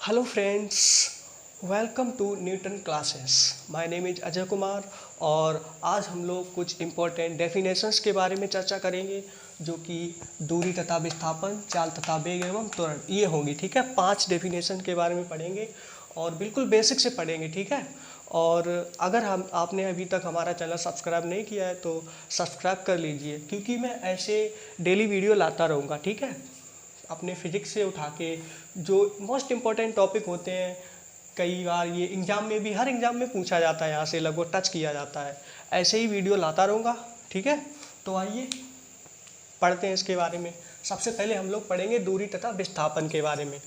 Hello friends, welcome to Newton classes. My name is Ajay Kumar और आज हम लोग कुछ इम्पोर्टेंट डेफिनेशंस के बारे में चर्चा करेंगे जो कि दूरी तथा विस्थापन, चाल तथा वेग एवं त्वरण ये होंगी। ठीक है, 5 डेफिनेशन के बारे में पढ़ेंगे और बिल्कुल बेसिक से पढ़ेंगे। ठीक है, और अगर हम आपने अभी तक हमारा चैनल सब्सक्राइब नहीं किया है तो सब्सक्राइब कर लीजिए, क्योंकि मैं ऐसे डेली वीडियो लाता रहूँगा। ठीक है, अपने फिजिक्स से उठा के जो मोस्ट इम्पॉर्टेंट टॉपिक होते हैं, कई बार ये एग्ज़ाम में भी, हर एग्ज़ाम में पूछा जाता है, यहाँ से लगभग टच किया जाता है, ऐसे ही वीडियो लाता रहूँगा। ठीक है, तो आइए पढ़ते हैं इसके बारे में। सबसे पहले हम लोग पढ़ेंगे दूरी तथा विस्थापन के बारे में।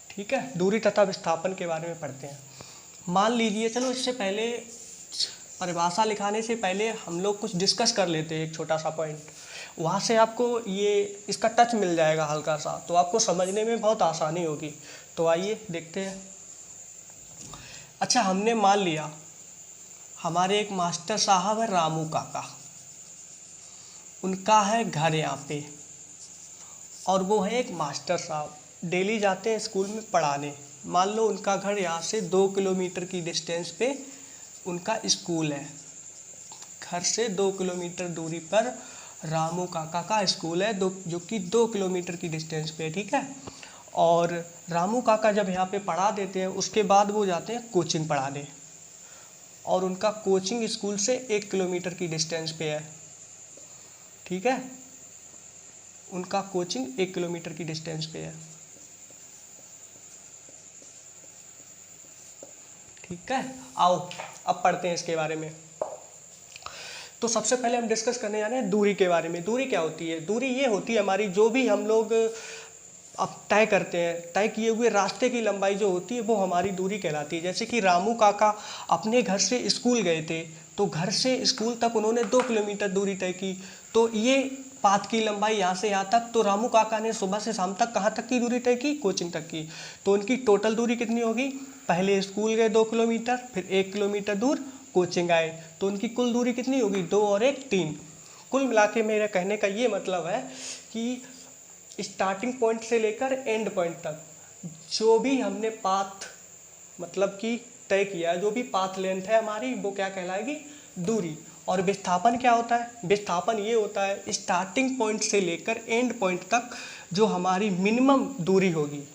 ठीक है, दूरी तथा विस्थापन के बारे में पढ़ते हैं। मान लीजिए, चलो इससे पहले परिभाषा लिखाने से पहले हम लोग कुछ डिस्कस कर लेते हैं, एक छोटा सा पॉइंट। वहाँ से आपको ये इसका टच मिल जाएगा हल्का सा, तो आपको समझने में बहुत आसानी होगी। तो आइए देखते हैं। अच्छा, हमने मान लिया हमारे एक मास्टर साहब है रामू काका, उनका है घर यहाँ पे, और वो है एक मास्टर साहब, डेली जाते हैं स्कूल में पढ़ाने। मान लो उनका घर यहाँ से 2 किलोमीटर की डिस्टेंस पे उनका स्कूल है। घर से 2 किलोमीटर दूरी पर रामू काका का स्कूल है, जो कि 2 किलोमीटर की डिस्टेंस पे है। ठीक है, और रामू काका जब यहाँ पे पढ़ा देते हैं, उसके बाद वो जाते हैं कोचिंग पढ़ाने, और उनका कोचिंग स्कूल से 1 किलोमीटर की डिस्टेंस पे है। ठीक है, उनका कोचिंग 1 किलोमीटर की डिस्टेंस पे है। ठीक है, आओ अब पढ़ते हैं इसके बारे में। तो सबसे पहले हम डिस्कस करने जा रहे हैं दूरी के बारे में। दूरी क्या होती है? दूरी ये होती है हमारी, जो भी हम लोग अब तय करते हैं, तय किए हुए रास्ते की लंबाई जो होती है वो हमारी दूरी कहलाती है। जैसे कि रामू काका अपने घर से स्कूल गए थे, तो घर से स्कूल तक उन्होंने 2 किलोमीटर दूरी तय की, तो ये पाथ की लंबाई यहाँ से यहाँ तक। तो रामू काका ने सुबह से शाम तक कहाँ तक की दूरी तय की? कोचिंग तक की। तो उनकी टोटल दूरी कितनी होगी? पहले स्कूल गए 2 किलोमीटर, फिर 1 किलोमीटर दूर कोचिंग आए, तो उनकी कुल दूरी कितनी होगी? 2 और 1 3। कुल मिला के मेरा कहने का ये मतलब है कि स्टार्टिंग पॉइंट से लेकर एंड पॉइंट तक जो भी हमने पाथ मतलब कि तय किया है, जो भी पाथ लेंथ है हमारी, वो क्या कहलाएगी? दूरी। और विस्थापन क्या होता है? विस्थापन ये होता है स्टार्टिंग पॉइंट से लेकर एंड पॉइंट तक जो हमारी मिनिमम दूरी होगी,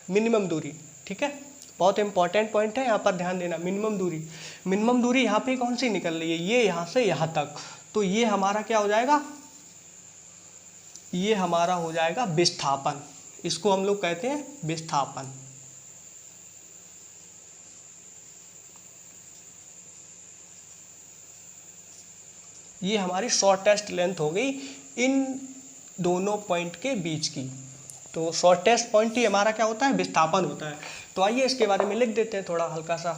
मिनिमम दूरी। ठीक है, बहुत इंपॉर्टेंट पॉइंट है, यहाँ पर ध्यान देना। मिनिमम दूरी, मिनिमम दूरी यहाँ पे कौन सी निकल रही है? ये यहाँ से यहाँ तक, तो ये हमारा क्या हो जाएगा? ये हमारा हो जाएगा विस्थापन। इसको हम लोग कहते हैं विस्थापन। ये हमारी शॉर्टेस्ट लेंथ हो गई इन दोनों पॉइंट के बीच की। तो शॉर्टेस्ट पॉइंट ही हमारा क्या होता है? विस्थापन होता है। तो आइए इसके बारे में लिख देते हैं थोड़ा हल्का सा।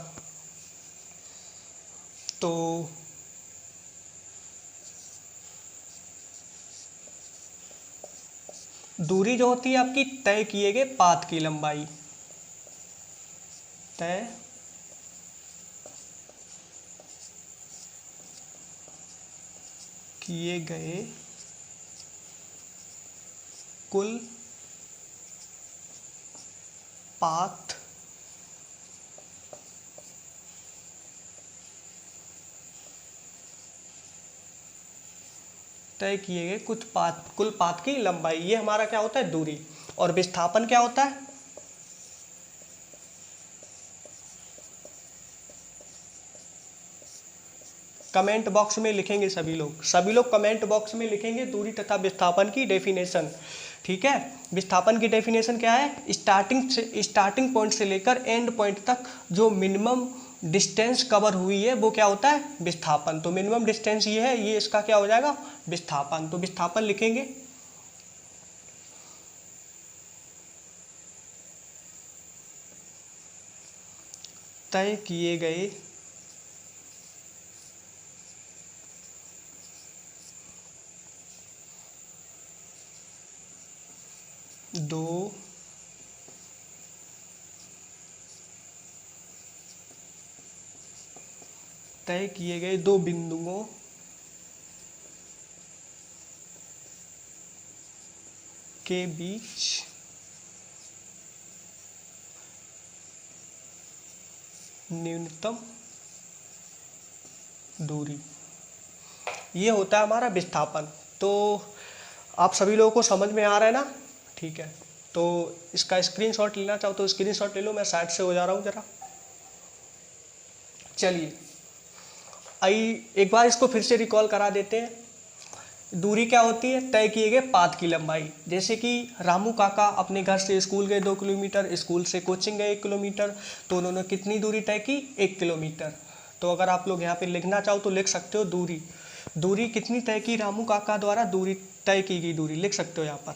तो दूरी जो होती है आपकी तय किए गए पाथ की लंबाई, तय किए गए कुल पाथ तय किए गए कुल पाथ की लंबाई, ये हमारा क्या होता है? दूरी। और विस्थापन क्या होता है? कमेंट बॉक्स में लिखेंगे सभी लोग कमेंट बॉक्स में लिखेंगे दूरी तथा विस्थापन की डेफिनेशन। ठीक है, विस्थापन की डेफिनेशन क्या है? स्टार्टिंग पॉइंट से लेकर एंड पॉइंट तक जो मिनिमम डिस्टेंस कवर हुई है वो क्या होता है? विस्थापन। तो मिनिमम डिस्टेंस ये है, ये इसका क्या हो जाएगा? विस्थापन। तो विस्थापन लिखेंगे तय किए गए दो तय किए गए दो बिंदुओं के बीच न्यूनतम दूरी, ये होता है हमारा विस्थापन। तो आप सभी लोगों को समझ में आ रहा है ना? ठीक है, तो इसका स्क्रीनशॉट लेना चाहो तो स्क्रीनशॉट ले लो, मैं साइड से हो जा रहा हूँ जरा। चलिए एक बार इसको फिर से रिकॉल करा देते हैं। दूरी क्या होती है? तय किए गए पाथ की लंबाई। जैसे कि रामू काका अपने घर से स्कूल गए 2 किलोमीटर, स्कूल से कोचिंग गए 1 किलोमीटर, तो उन्होंने कितनी दूरी तय की? 1 किलोमीटर। तो अगर आप लोग यहाँ पे लिखना चाहो तो लिख सकते हो दूरी कितनी तय की रामू काका द्वारा, दूरी तय की गई दूरी लिख सकते हो यहाँ पर।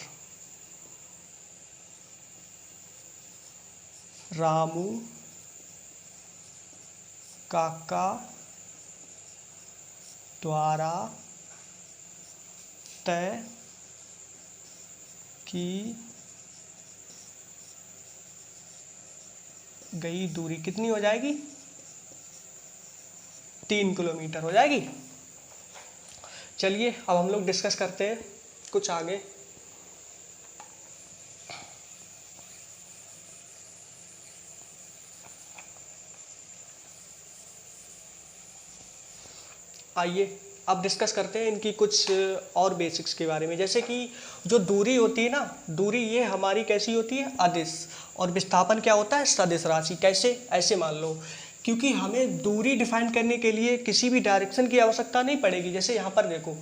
रामू काका द्वारा तय की गई दूरी कितनी हो जाएगी? 3 किलोमीटर हो जाएगी। चलिए अब हम लोग डिस्कस करते हैं कुछ आगे। आइए अब डिस्कस करते हैं इनकी कुछ और बेसिक्स के बारे में। जैसे कि जो दूरी होती है ना, दूरी ये हमारी कैसी होती है? अदिश। और विस्थापन क्या होता है? सदिश राशि। कैसे? ऐसे मान लो, क्योंकि हमें दूरी डिफाइन करने के लिए किसी भी डायरेक्शन की आवश्यकता नहीं पड़ेगी। जैसे यहाँ पर देखो,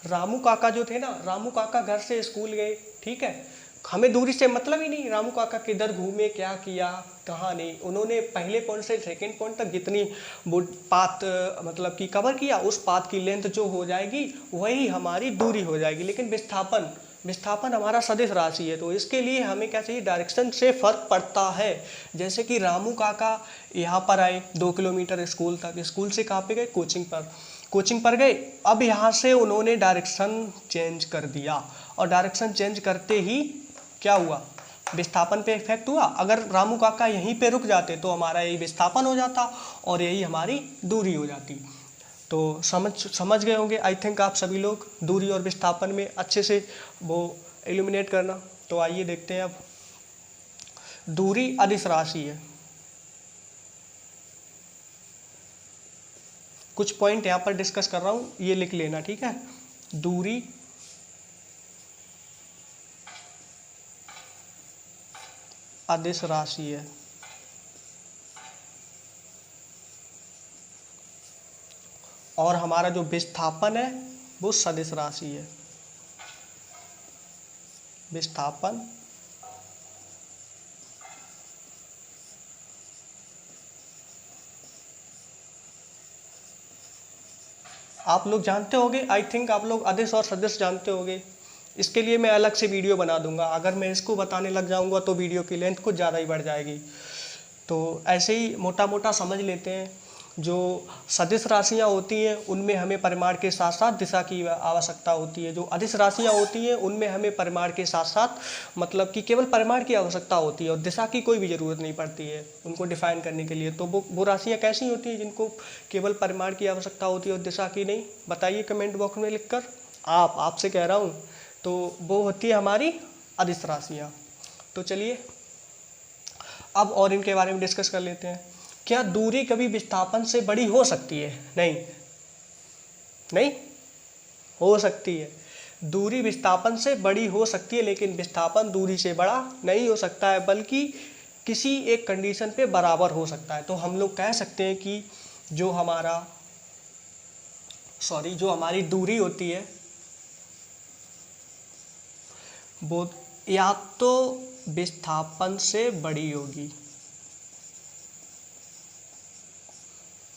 रामू काका जो थे ना, रामू काका घर से स्कूल गए, ठीक है, हमें दूरी से मतलब ही नहीं, रामू काका किधर घूमे, क्या किया, कहाँ नहीं, उन्होंने पहले पॉइंट से सेकेंड पॉइंट तक जितनी वो पाथ मतलब कि कवर किया, उस पाथ की लेंथ जो हो जाएगी वही हमारी दूरी हो जाएगी। लेकिन विस्थापन हमारा सदिश राशि है, तो इसके लिए हमें क्या चाहिए? डायरेक्शन से फर्क पड़ता है। जैसे कि रामू काका यहाँ पर आए 2 किलोमीटर स्कूल तक, स्कूल से कहाँ पे गए? कोचिंग पर गए। अब यहाँ से उन्होंने डायरेक्शन चेंज कर दिया, और डायरेक्शन चेंज करते ही क्या हुआ? विस्थापन पे इफेक्ट हुआ। अगर रामू काका यहीं पे रुक जाते तो हमारा यही विस्थापन हो जाता और यही हमारी दूरी हो जाती। तो समझ गए होंगे आई थिंक आप सभी लोग दूरी और विस्थापन में अच्छे से वो इल्यूमिनेट करना। तो आइए देखते हैं अब। दूरी अदिश राशि है। कुछ पॉइंट यहाँ पर डिस्कस कर रहा हूँ, ये लिख लेना, ठीक है। दूरी अदिश राशि है। और हमारा जो विस्थापन है वो सदिश राशि है। विस्थापन आप लोग जानते होंगे, आई थिंक आप लोग अदिश और सदिश जानते होंगे। इसके लिए मैं अलग से वीडियो बना दूंगा। अगर मैं इसको बताने लग जाऊंगा तो वीडियो की लेंथ कुछ ज़्यादा ही बढ़ जाएगी। तो ऐसे ही मोटा मोटा समझ लेते हैं। जो सदिश राशियाँ होती हैं उनमें हमें परिमाण के साथ साथ दिशा की आवश्यकता होती है। जो अदिश राशियाँ होती हैं उनमें हमें परिमाण के साथ साथ मतलब कि केवल परिमाण की आवश्यकता होती है और दिशा की कोई भी ज़रूरत नहीं पड़ती है उनको डिफाइन करने के लिए। तो वो राशियाँ कैसी होती हैं जिनको केवल परिमाण की आवश्यकता होती है और दिशा की नहीं? बताइए कमेंट बॉक्स में लिखकर। आपसे कह रहा हूँ, तो वो होती है हमारी अदिश राशियाँ। तो चलिए अब और इनके बारे में डिस्कस कर लेते हैं। क्या दूरी कभी विस्थापन से बड़ी हो सकती है? नहीं हो सकती है। दूरी विस्थापन से बड़ी हो सकती है, लेकिन विस्थापन दूरी से बड़ा नहीं हो सकता है, बल्कि किसी एक कंडीशन पे बराबर हो सकता है। तो हम लोग कह सकते हैं कि जो हमारी दूरी होती है वो या तो विस्थापन से बड़ी होगी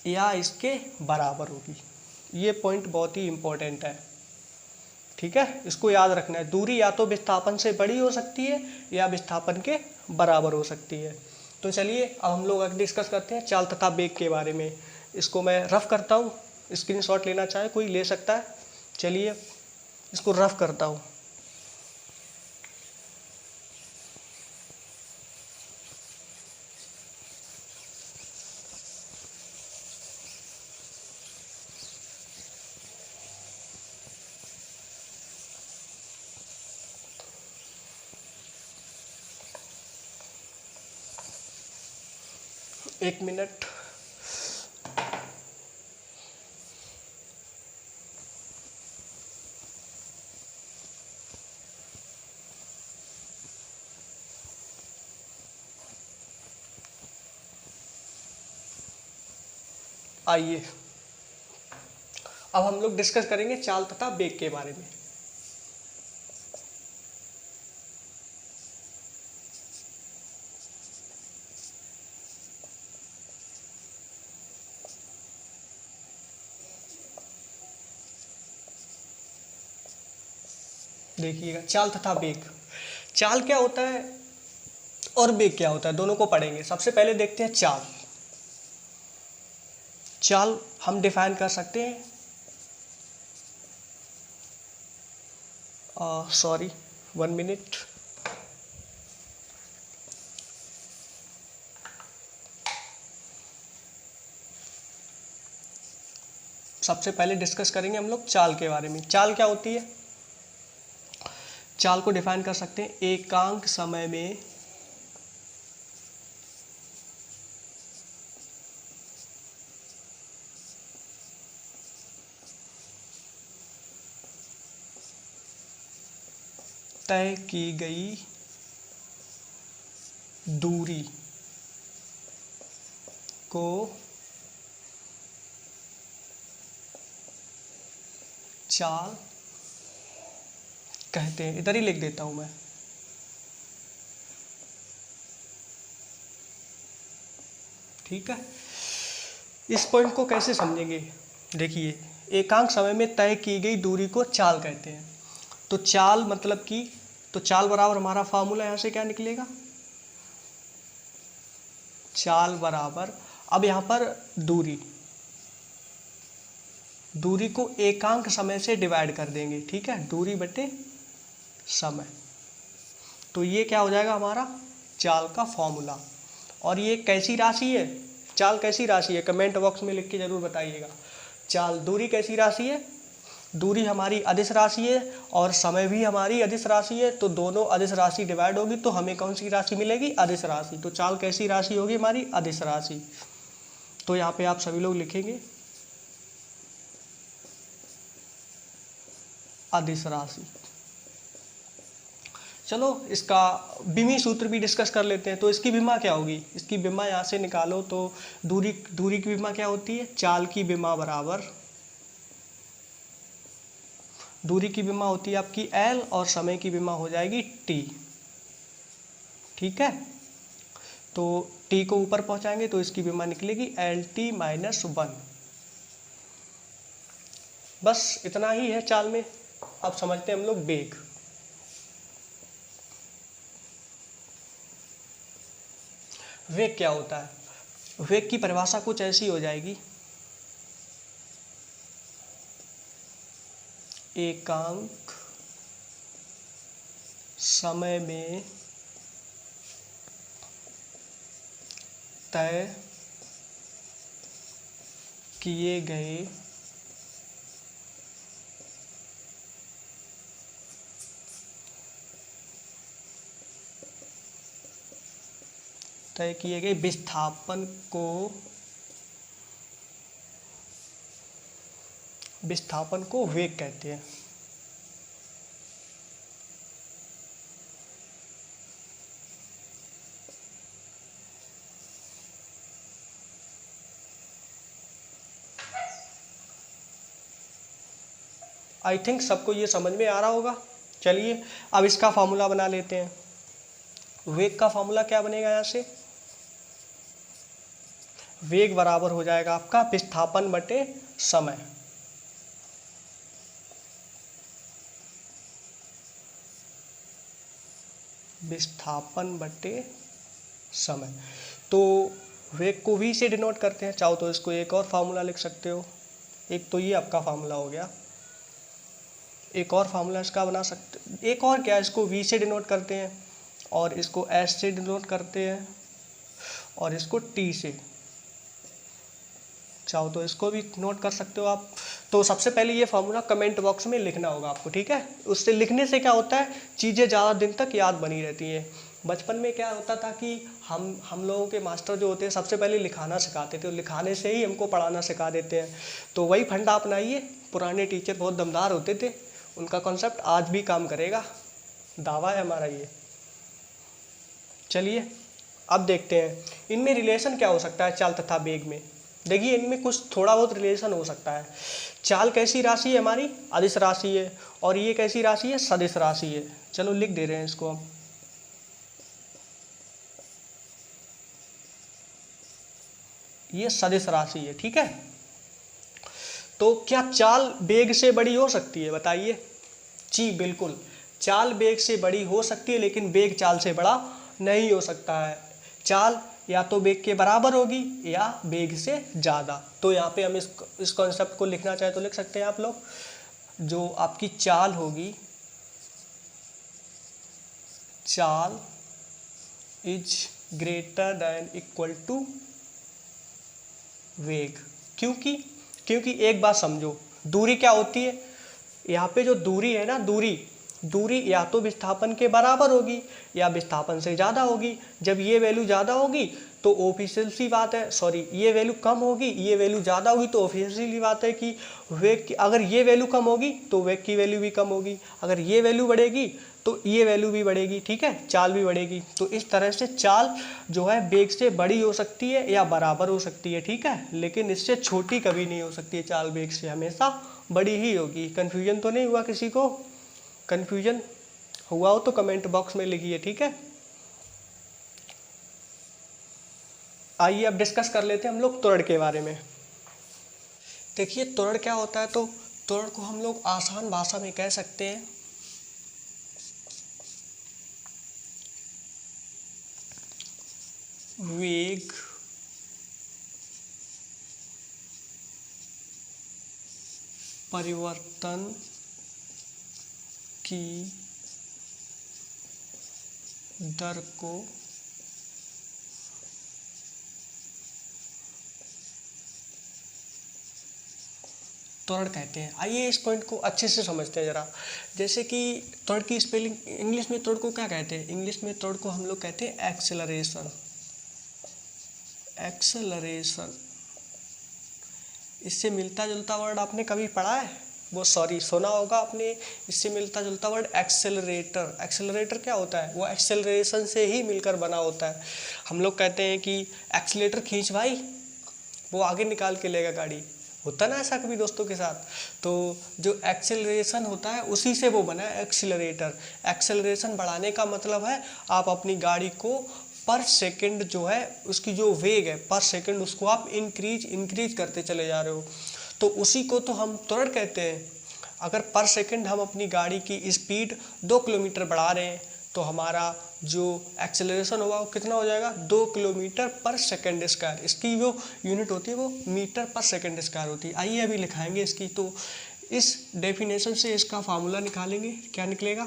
या इसके बराबर होगी। ये पॉइंट बहुत ही इम्पोर्टेंट है, ठीक है, इसको याद रखना है। दूरी या तो विस्थापन से बड़ी हो सकती है या विस्थापन के बराबर हो सकती है। तो चलिए अब हम लोग आगे डिस्कस करते हैं चाल तथा वेग के बारे में। इसको मैं रफ करता हूँ, स्क्रीनशॉट लेना चाहे कोई ले सकता है। चलिए इसको रफ करता हूँ। एक मिनट। आइए अब हम लोग डिस्कस करेंगे चाल तथा वेग के बारे में। देखिएगा चाल तथा वेग, चाल क्या होता है और वेग क्या होता है, दोनों को पढ़ेंगे। सबसे पहले देखते हैं चाल। चाल हम डिफाइन कर सकते हैं, सॉरी 1 मिनट। सबसे पहले डिस्कस करेंगे हम लोग चाल के बारे में। चाल क्या होती है? चाल को डिफाइन कर सकते हैं एकांक समय में तय की गई दूरी को चाल कहते हैं। इधर ही लिख देता हूं मैं। ठीक है, इस पॉइंट को कैसे समझेंगे? देखिए, एकांक समय में तय की गई दूरी को चाल कहते हैं। तो चाल मतलब कि, तो चाल बराबर हमारा फार्मूला यहां से क्या निकलेगा? चाल बराबर, अब यहां पर दूरी, दूरी को एकांक समय से डिवाइड कर देंगे। ठीक है, दूरी बटे समय, तो ये क्या हो जाएगा हमारा चाल का फॉर्मूला। और ये कैसी राशि है? चाल कैसी राशि है? कमेंट बॉक्स में लिख के जरूर बताइएगा। चाल दूरी कैसी राशि है? दूरी हमारी अदिश राशि है और समय भी हमारी अदिश राशि है। तो दोनों अदिश राशि डिवाइड होगी तो हमें कौन सी राशि मिलेगी? अदिश राशि। तो चाल कैसी राशि होगी हमारी? अदिश राशि। तो यहाँ पे आप सभी लोग लिखेंगे अदिश राशि। चलो इसका विमी सूत्र भी डिस्कस कर लेते हैं। तो इसकी विमा क्या होगी? इसकी विमा यहाँ से निकालो तो दूरी की विमा क्या होती है? चाल की विमा बराबर, दूरी की विमा होती है आपकी L और समय की विमा हो जाएगी T। ठीक है, तो T को ऊपर पहुंचाएंगे तो इसकी विमा निकलेगी LT-1। बस इतना ही है चाल में। अब समझते हैं हम लोग वेग। वेग क्या होता है? वेग की परिभाषा कुछ ऐसी हो जाएगी, एकांक समय में तय किए गए विस्थापन को वेग कहते हैं। आई थिंक सबको ये समझ में आ रहा होगा। चलिए अब इसका फॉर्मूला बना लेते हैं। वेग का फॉर्मूला क्या बनेगा? यहाँ से वेग बराबर हो जाएगा आपका विस्थापन बटे समय। विस्थापन बटे समय। तो वेग को v से डिनोट करते हैं। चाहो तो इसको एक और फार्मूला लिख सकते हो। एक तो ये आपका फार्मूला हो गया, एक और फार्मूला इसका बना सकते। एक और क्या, इसको v से डिनोट करते हैं और इसको s से डिनोट करते हैं और इसको t से। चाहो तो इसको भी नोट कर सकते हो आप। तो सबसे पहले ये फार्मूला कमेंट बॉक्स में लिखना होगा आपको। ठीक है, उससे लिखने से क्या होता है, चीज़ें ज़्यादा दिन तक याद बनी रहती हैं। बचपन में क्या होता था कि हम लोगों के मास्टर जो होते हैं सबसे पहले लिखाना सिखाते थे, और लिखाने से ही हमको पढ़ाना सिखा देते हैं। तो वही फंडा अपनाइए, पुराने टीचर बहुत दमदार होते थे, उनका कॉन्सेप्ट आज भी काम करेगा, दावा है हमारा ये। चलिए अब देखते हैं इनमें रिलेशन क्या हो सकता है चाल तथा वेग में। देखिए इनमें कुछ थोड़ा बहुत रिलेशन हो सकता है। चाल कैसी राशि है हमारी, अदिश राशि है, और ये कैसी राशि है, सदिश राशि है। चलो लिख दे रहे हैं इसको हम। ये सदिश राशि है, ठीक है। तो क्या चाल वेग से बड़ी हो सकती है, बताइए। जी बिल्कुल, चाल वेग से बड़ी हो सकती है, लेकिन वेग चाल से बड़ा नहीं हो सकता है। चाल या तो वेग के बराबर होगी या वेग से ज़्यादा। तो यहाँ पे हम इस कॉन्सेप्ट को लिखना चाहे तो लिख सकते हैं आप लोग, जो आपकी चाल होगी, चाल is greater than equal to वेग। क्योंकि एक बात समझो, दूरी क्या होती है, यहाँ पे जो दूरी है ना, दूरी या तो विस्थापन के बराबर होगी या विस्थापन से ज़्यादा होगी। जब ये वैल्यू ज़्यादा होगी तो ऑफिशियल सी बात है, सॉरी ये वैल्यू कम होगी, ये वैल्यू ज़्यादा होगी तो ऑफिशियली बात है कि वेग की, अगर ये वैल्यू कम होगी तो वेग की वैल्यू भी कम होगी, अगर ये वैल्यू बढ़ेगी तो ये वैल्यू भी बढ़ेगी, ठीक है, चाल भी बढ़ेगी। तो इस तरह से चाल जो है वेग से बड़ी हो सकती है या बराबर हो सकती है, ठीक है, लेकिन इससे छोटी कभी नहीं हो सकती है। चाल वेग से हमेशा बड़ी ही होगी। कन्फ्यूजन तो नहीं हुआ किसी को? कन्फ्यूजन हुआ हो तो कमेंट बॉक्स में लिखिए, ठीक है। आइए अब डिस्कस कर लेते हैं हम लोग त्वरण के बारे में। देखिए त्वरण क्या होता है, तो त्वरण को हम लोग आसान भाषा में कह सकते हैं वेग परिवर्तन की दर को त्वरण कहते हैं। आइए इस पॉइंट को अच्छे से समझते हैं जरा। जैसे कि त्वरण की स्पेलिंग इंग्लिश में त्वरण को क्या कहते हैं, इंग्लिश में त्वरण को हम लोग कहते हैं एक्सेलरेशन। एक्सेलरेशन, इससे मिलता जुलता वर्ड आपने कभी पढ़ा है, वो सॉरी सुना होगा आपने, इससे मिलता जुलता वर्ड एक्सेलरेटर। एक्सेलरेटर क्या होता है, वो एक्सेलरेशन से ही मिलकर बना होता है। हम लोग कहते हैं कि एक्सीलेटर खींच भाई, वो आगे निकाल के लेगा गाड़ी, होता ना ऐसा कभी दोस्तों के साथ। तो जो एक्सेलरेशन होता है उसी से वो बना है एक्सीलरेटर। एक्सेलरेशन बढ़ाने का मतलब है आप अपनी गाड़ी को पर सेकंड जो है, उसकी जो वेग है पर सेकंड, उसको आप इंक्रीज करते चले जा रहे हो, तो उसी को तो हम त्वरण कहते हैं। अगर पर सेकंड हम अपनी गाड़ी की स्पीड 2 किलोमीटर बढ़ा रहे हैं तो हमारा जो एक्सेलरेशन होगा वो कितना हो जाएगा, 2 किलोमीटर पर सेकंड स्क्वायर। इसकी जो यूनिट होती है वो मीटर पर सेकंड स्क्वायर होती है। आइए अभी लिखाएंगे इसकी। तो इस डेफिनेशन से इसका फार्मूला निकालेंगे, क्या निकलेगा,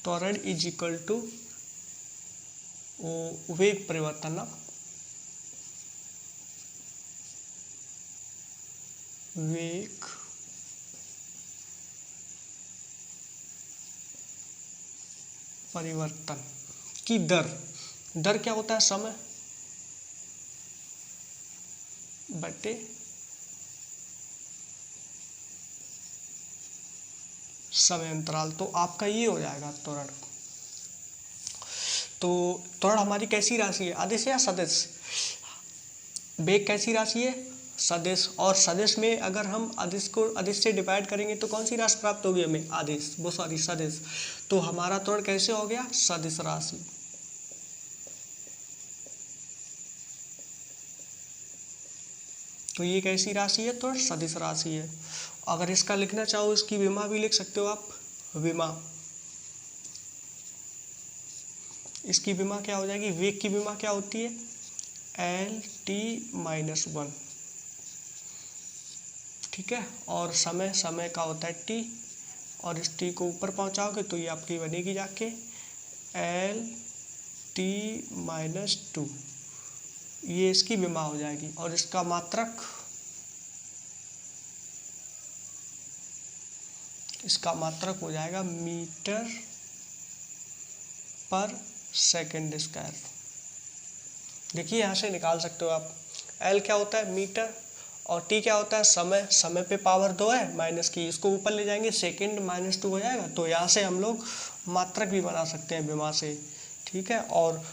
त्वरण इज इक्वल टू वेग परिवर्तन, वेग परिवर्तन की दर क्या होता है, समय बटे समय अंतराल। तो आपका ये हो जाएगा त्वरण। तो त्वरण हमारी कैसी राशि है, अदिश या सदिश। वेग कैसी राशि है, सदिश। और सदिश में अगर हम अदिश से डिवाइड करेंगे तो कौन सी राशि प्राप्त होगी हमें, आदिश, वो सॉरी सदिश। तो हमारा त्वरण कैसे हो गया, सदिश राशि। तो ये कैसी राशि है, त्वरण सदिश राशि है। अगर इसका लिखना चाहो इसकी विमा भी लिख सकते हो आप, विमा। इसकी विमा क्या हो जाएगी, वेग की विमा क्या होती है, L-T-1, ठीक है। और समय का होता है T, और इस T को ऊपर पहुंचाओगे तो ये आपकी बनेगी जाके L-T-2, ये इसकी विमा हो जाएगी। और इसका मात्रक इसका मात्रक हो जाएगा मीटर पर सेकंड स्क्वायर। देखिए यहाँ से निकाल सकते हो आप। एल क्या होता है? मीटर। और टी क्या होता है? समय। समय पे पावर 2 है, माइनस की इसको ऊपर ले जाएंगे, सेकंड -2 हो जाएगा। तो यहाँ से हम लोग मात्रक भी बना सकते हैं विमा से, ठीक है। और